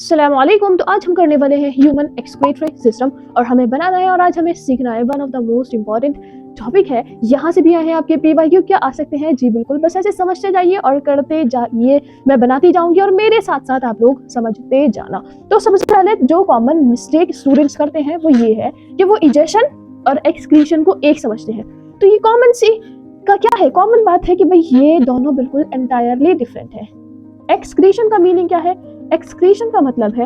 अस्सलामुअलैकुम। तो आज हम करने वाले हैं ह्यूमन एक्सक्रीटरी सिस्टम और हमें बनाना है और आज हमें सीखना है one of the most important topic है। यहाँ से भी आए हैं आपके पीवाईक्यू, क्या आ सकते हैं? जी बिल्कुल, बस ऐसे समझते जाइए और करते जाइए, मैं बनाती जाऊंगी और मेरे साथ साथ आप लोग समझते जाना। तो सबसे पहले जो कॉमन मिस्टेक स्टूडेंट्स करते हैं वो ये है कि वो इजेशन और एक्सक्रीशन को एक समझते हैं। तो ये कॉमन सी का क्या है, कॉमन बात है कि भाई ये दोनों बिल्कुल एंटायरली डिफरेंट है। एक्सक्रीशन का मीनिंग क्या है? एक्सक्रीशन का मतलब है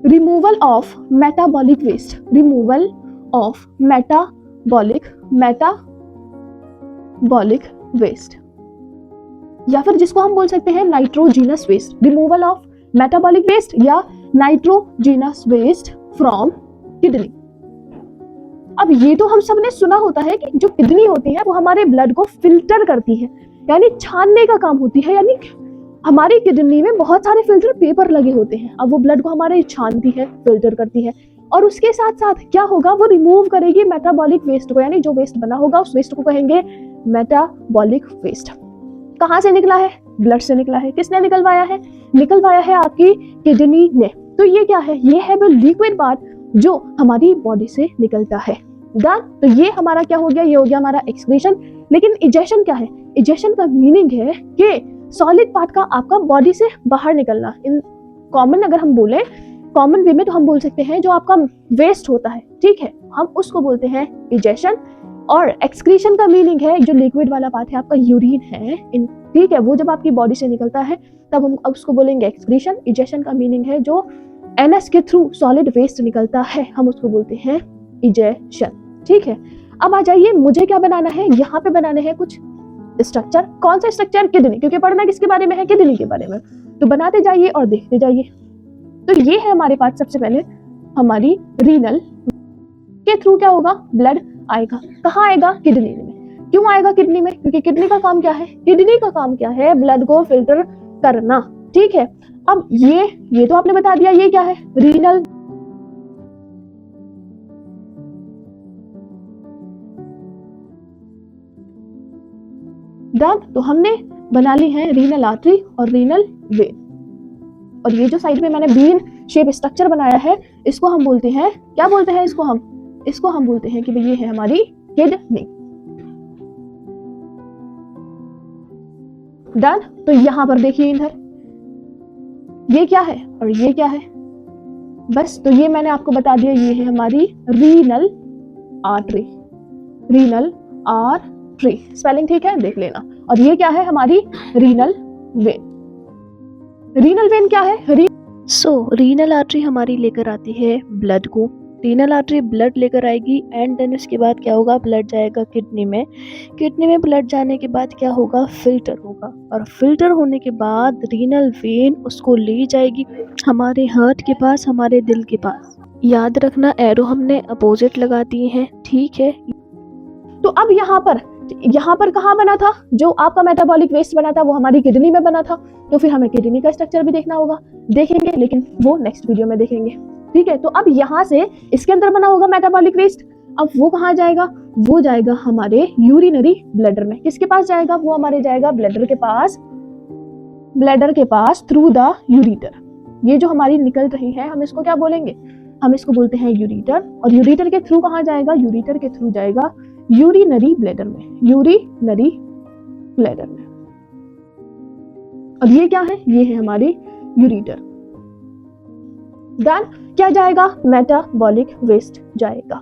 removal of metabolic waste, removal of metabolic waste, या फिर जिसको हम बोल सकते हैं nitrogenous waste, removal of metabolic waste या नाइट्रोजीनस वेस्ट फ्रॉम किडनी। अब ये तो हम सब ने सुना होता है कि जो किडनी होती है वो हमारे ब्लड को फिल्टर करती है, यानी छानने का काम होती है, यानी हमारी किडनी में बहुत सारे फिल्टर पेपर लगे होते हैं। अब वो ब्लड को हमारे छानती है, फिल्टर करती है और उसके साथ साथ क्या होगा, वो रिमूव करेगी मेटाबॉलिक वेस्ट को, यानी जो वेस्ट बना होगा उस वेस्ट को कहेंगे मेटाबॉलिक वेस्ट। कहाँ से निकला है? ब्लड से निकला है। किसने निकलवाया है? निकलवाया है आपकी किडनी ने। तो ये क्या है? ये है वो लिक्विड पार्ट जो हमारी बॉडी से निकलता है। डन। तो ये हमारा क्या हो गया? ये हो गया हमारा एक्सक्रीशन। लेकिन इजेशन क्या है? इजेशन का मीनिंग है कि सॉलिड पार्ट का आपका बॉडी से बाहर निकलना। इन कॉमन अगर हम बोले, कॉमन वे में तो हम बोल सकते हैं जो आपका वेस्ट होता है, ठीक है, हम उसको बोलते हैं इजेशन। और एक्सक्रीशन का मीनिंग है जो लिक्विड वाला पार्ट है आपका, यूरिन है, ठीक है, वो जब आपकी बॉडी से निकलता है तब हम उसको बोलेंगे एक्सक्रीशन। इजेशन का मीनिंग है जो एनएस के थ्रू सॉलिड वेस्ट निकलता है, हम उसको बोलते हैं इजेशन। ठीक है, अब आ जाइए, मुझे क्या बनाना है? यहाँ पे बनाने हैं कुछ स्ट्रक्चर। कौन सा स्ट्रक्चर? किडनी, क्योंकि पढ़ना किसके बारे में है? किडनी के बारे में। तो बनाते जाइए और देखते जाइए। तो ये है हमारे पास सबसे पहले हमारी रीनल के थ्रू क्या होगा? ब्लड आएगा। कहाँ आएगा? किडनी में। क्यों आएगा किडनी में? क्योंकि किडनी का काम क्या है? किडनी का काम क्या है? ब्लड को फिल्टर करना। ठीक है, अब ये तो आपने बता दिया, ये क्या है? रीनल। डन। तो हमने बना ली है रीनल आर्टरी और रीनल वेन। और ये जो साइड में मैंने बीन शेप स्ट्रक्चर बनाया है, इसको हम बोलते हैं, क्या बोलते हैं इसको हम बोलते हैं कि भाई ये है हमारी किडनी। डन। तो यहां पर देखिए इधर ये क्या है और ये क्या है? बस, तो ये मैंने आपको बता दिया, ये है हमारी renal artery, renal artery, spelling ठीक है, देख लेना। और ये क्या है? हमारी रीनल वेन। रीनल वेन क्या है? रीनल आर्टरी हमारी लेकर आती है ब्लड को, रीनल आर्टरी ब्लड लेकर आएगी एंड देन उसके बाद क्या होगा? ब्लड जाएगा किडनी में। किडनी में ब्लड जाने के बाद क्या होगा? फिल्टर होगा, और फिल्टर होने के बाद रीनल वेन उसको ले जाएगी हमारे हार्ट के पास, हमारे दिल के पास। याद रखना, एरो हमने अपोजिट लगा दिए हैं, ठीक है। तो अब यहाँ पर कहाँ बना था? जो आपका मेटाबॉलिक वेस्ट बना था वो हमारी किडनी में बना था। तो फिर हमें किडनी का स्ट्रक्चर भी देखना होगा, देखेंगे, लेकिन वो नेक्स्ट वीडियो में देखेंगे। ठीक है, तो अब यहाँ से इसके अंदर बना होगा मेटाबॉलिक वेस्ट। अब वो कहाँ जाएगा? वो जाएगा हमारे यूरिनरी ब्लैडर में। किसके पास जाएगा? वो हमारे जाएगा ब्लैडर के पास थ्रू द यूरिटर। ये जो हमारी निकल रही है, हम इसको क्या बोलेंगे? हम इसको बोलते हैं यूरिटर। और यूरिटर के थ्रू कहाँ जाएगा? यूरिटर के थ्रू जाएगा यूरिनरी ब्लैडर में, यूरिनरी ब्लैडर में। और ये क्या है? ये है हमारी यूरिटर। देन क्या जाएगा? मेटाबॉलिक वेस्ट जाएगा।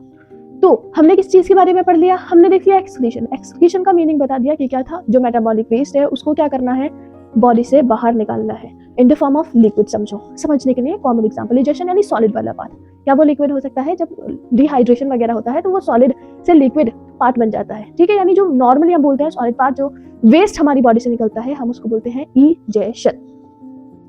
तो हमने किस चीज के बारे में पढ़ लिया? हमने देख लिया एक्सक्रीशन। एक्सक्रीशन का मीनिंग बता दिया कि क्या था? जो मेटाबॉलिक वेस्ट है उसको क्या करना है? बॉडी से बाहर निकालना है इन द फॉर्म ऑफ लिक्विड। समझने के लिए कॉमन एग्जांपल, इजेशन यानी सॉलिड वाला पार्ट। क्या वो लिक्विड हो सकता है? जब डिहाइड्रेशन वगैरह होता है तो वो सॉलिड से लिक्विड पार्ट बन जाता है, ठीक है, यानी जो नॉर्मली हम बोलते हैं सॉलिड पार्ट, जो वेस्ट हमारी बॉडी से निकलता है, हम उसको बोलते हैं इजेशन।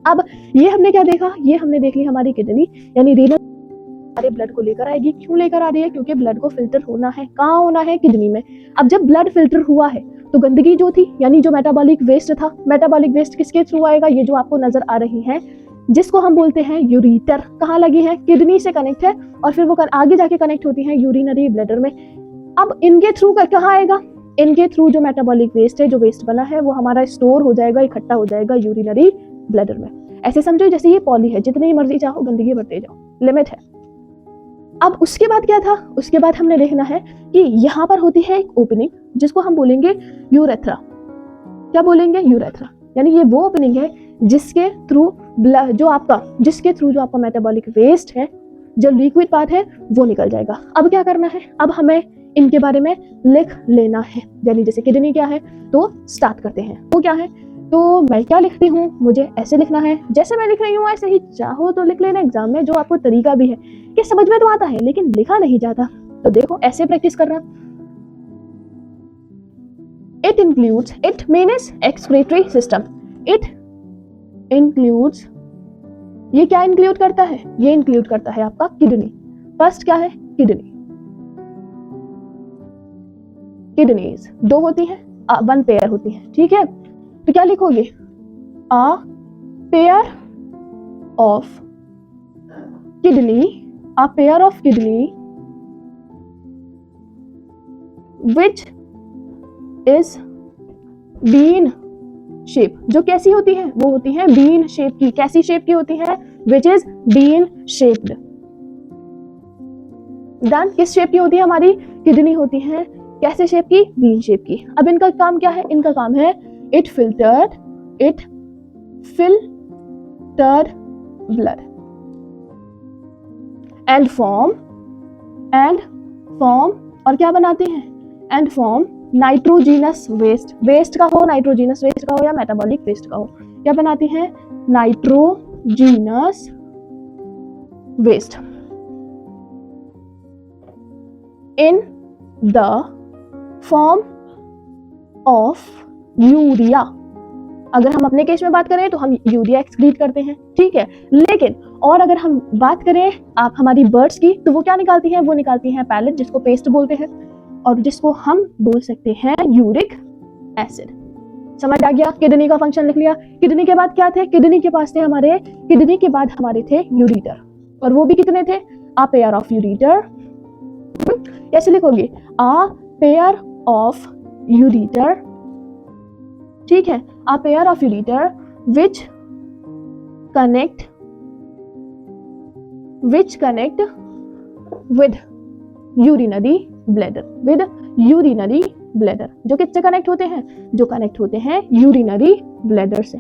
अब ये हमने क्या देखा? ये हमने देख ली हमारी किडनी, यानी रीनल हमारे ब्लड को लेकर आएगी। क्यों लेकर आ रही है? क्योंकि ब्लड को फिल्टर होना है। कहाँ होना है? किडनी में। अब जब ब्लड फिल्टर हुआ है तो गंदगी जो थी, यानी जो मेटाबॉलिक वेस्ट था, मेटाबॉलिक वेस्ट किसके थ्रू आएगा? ये जो आपको नजर आ रही है, जिसको हम बोलते हैं यूरिटर। कहाँ लगी है? किडनी से कनेक्ट है और फिर वो आगे जाके कनेक्ट होती है यूरिनरी ब्लैडर में। अब इनके थ्रू कहाँ आएगा? इनके थ्रू जो मेटाबॉलिक वेस्ट है, जो वेस्ट बना है, वो हमारा स्टोर हो जाएगा, इकट्ठा हो जाएगा यूरिनरी ब्लैडर में। ऐसे समझो जैसे ये पॉली है, जितनी मर्जी चाहो गंदगी भरते जाओ, लिमिट है। अब उसके बाद क्या था, उसके बाद हमने देखना है कि यहाँ पर होती है एक ओपनिंग जिसको हम बोलेंगे यूरेथ्रा। क्या बोलेंगे? यूरेथ्रा। यानी ये वो ओपनिंग है जिसके थ्रू जो आपका मेटाबॉलिक वेस्ट है, जो लिक्विड पार्ट है, वो निकल जाएगा। अब क्या करना है, अब हमें इनके बारे में लिख लेना है। यानी जैसे किडनी क्या है, तो स्टार्ट करते हैं। वो क्या है, तो मैं क्या लिखती हूँ, मुझे ऐसे लिखना है, जैसे मैं लिख रही हूँ ऐसे ही चाहो तो लिख लेना एग्जाम में। जो आपको तरीका भी है कि समझ में तो आता है लेकिन लिखा नहीं जाता, तो देखो ऐसे प्रैक्टिस करना। It includes, it means excretory system. It includes, ये क्या इंक्लूड करता है, ये इंक्लूड करता है आपका किडनी। फर्स्ट क्या है, किडनी। किडनीज दो होती हैं, वन पेयर होती है, ठीक है। तो क्या लिखोगे, a pair of kidney, a pair of kidney which is bean shape. जो कैसी होती है, वो होती है बीन शेप की। कैसी शेप की होती है, which is bean shaped. Done. किस शेप की होती है हमारी किडनी, होती है कैसे शेप की, बीन शेप की। अब इनका काम क्या है, इनका काम है it filtered blood and form और क्या बनाते हैं, and form nitrogenous waste. Waste का हो, नाइट्रोजीनस वेस्ट का हो या मेटाबॉलिक वेस्ट का हो, क्या बनाते हैं, nitrogenous waste in the form of urea. अगर हम अपने केस में बात करें तो हम यूरिया एक्सक्रीट करते हैं, ठीक है। लेकिन और अगर हम बात करें आप हमारी बर्ड्स की, तो वो क्या निकालती हैं, वो निकालती हैं पैलेट, जिसको पेस्ट बोलते हैं, और जिसको हम बोल सकते हैं यूरिक एसिड। समझ आ गया, किडनी का फंक्शन लिख लिया। किडनी के बाद क्या थे, किडनी के बाद हमारे थे यूरेटर, और वो भी कितने थे, अ पेयर ऑफ यूरेटर। कैसे लिखोगे, अ पेयर ऑफ यूरेटर, ठीक है, a pair of ureter which connect with urinary bladder. जो किससे कनेक्ट होते हैं, जो कनेक्ट होते हैं यूरिनरी ब्लैडर से।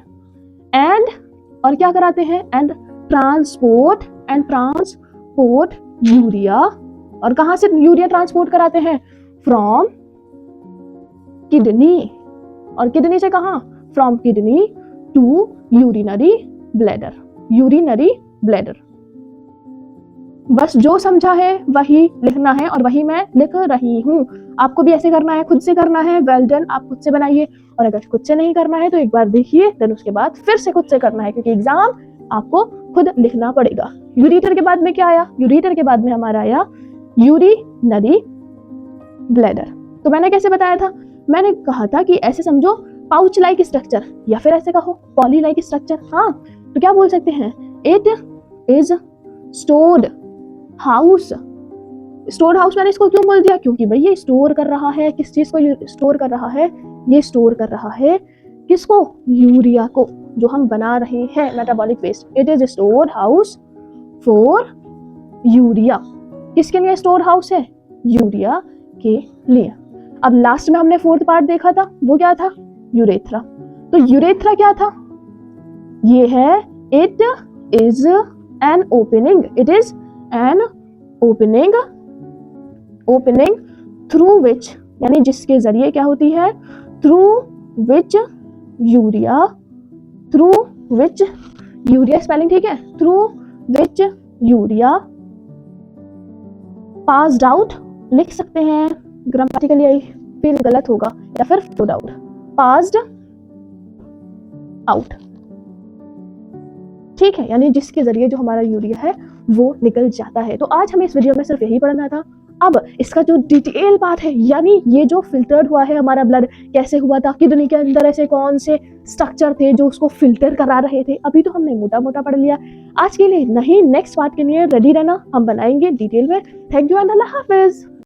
एंड और क्या कराते हैं, एंड ट्रांसपोर्ट यूरिया। और कहां से यूरिया ट्रांसपोर्ट कराते हैं, फ्रॉम किडनी, और किडनी से कहां, from kidney to urinary bladder. बस जो समझा है वही लिखना है, और वही मैं लिख रही हूँ। आपको भी ऐसे करना है, खुद से करना है, वेल डन, आप खुद से बनाइए। और अगर खुद से नहीं करना है तो एक बार देखिए, देन उसके बाद फिर से खुद से करना है, क्योंकि एग्जाम आपको खुद लिखना पड़ेगा। यूरेटर के बाद में क्या आया, यूरेटर के बाद में हमारा आया यूरिनरी ब्लैडर। तो मैंने कैसे बताया था, मैंने कहा था कि ऐसे समझो पाउच लाइक स्ट्रक्चर, या फिर ऐसे कहो पॉली लाइक स्ट्रक्चर। हाँ, तो क्या बोल सकते हैं, इट इज स्टोर्ड हाउस। मैंने इसको क्यों बोल दिया, क्योंकि भाई ये स्टोर कर रहा है, किस चीज को स्टोर कर रहा है, ये स्टोर कर रहा है किसको, यूरिया को, जो हम बना रहे हैं metabolic waste. It is store house for urea. किसके लिए स्टोर हाउस है, यूरिया के लिए। अब लास्ट में हमने फोर्थ पार्ट देखा था, वो क्या था, यूरेथ्रा। तो यूरेथ्रा क्या था, ये है it is an opening, opening through which, यानी जिसके जरिए क्या होती है, थ्रू विच यूरिया स्पेलिंग ठीक है, through which urea passed out लिख सकते हैं, ग्रामेटिकली आई फील गलत होगा, या फिर फ्लोड आउट, पास्ड आउट, ठीक है, यानी जिसके जरिए जो हमारा यूरिया है वो निकल जाता है। तो आज हमें इस वीडियो में सिर्फ यही पढ़ना था। अब इसका जो डिटेल बात है, यानी ये जो फिल्टर्ड हुआ है हमारा ब्लड, कैसे हुआ था, किडनी के अंदर ऐसे कौन से स्ट्रक्चर थे जो उसको फिल्टर करा रहे थे, अभी तो हमने मोटा मोटा पढ़ लिया। आज के लिए नहीं, नेक्स्ट पार्ट के लिए रेडी रहना, हम बनाएंगे डिटेल में। Thank you and Allah Hafiz.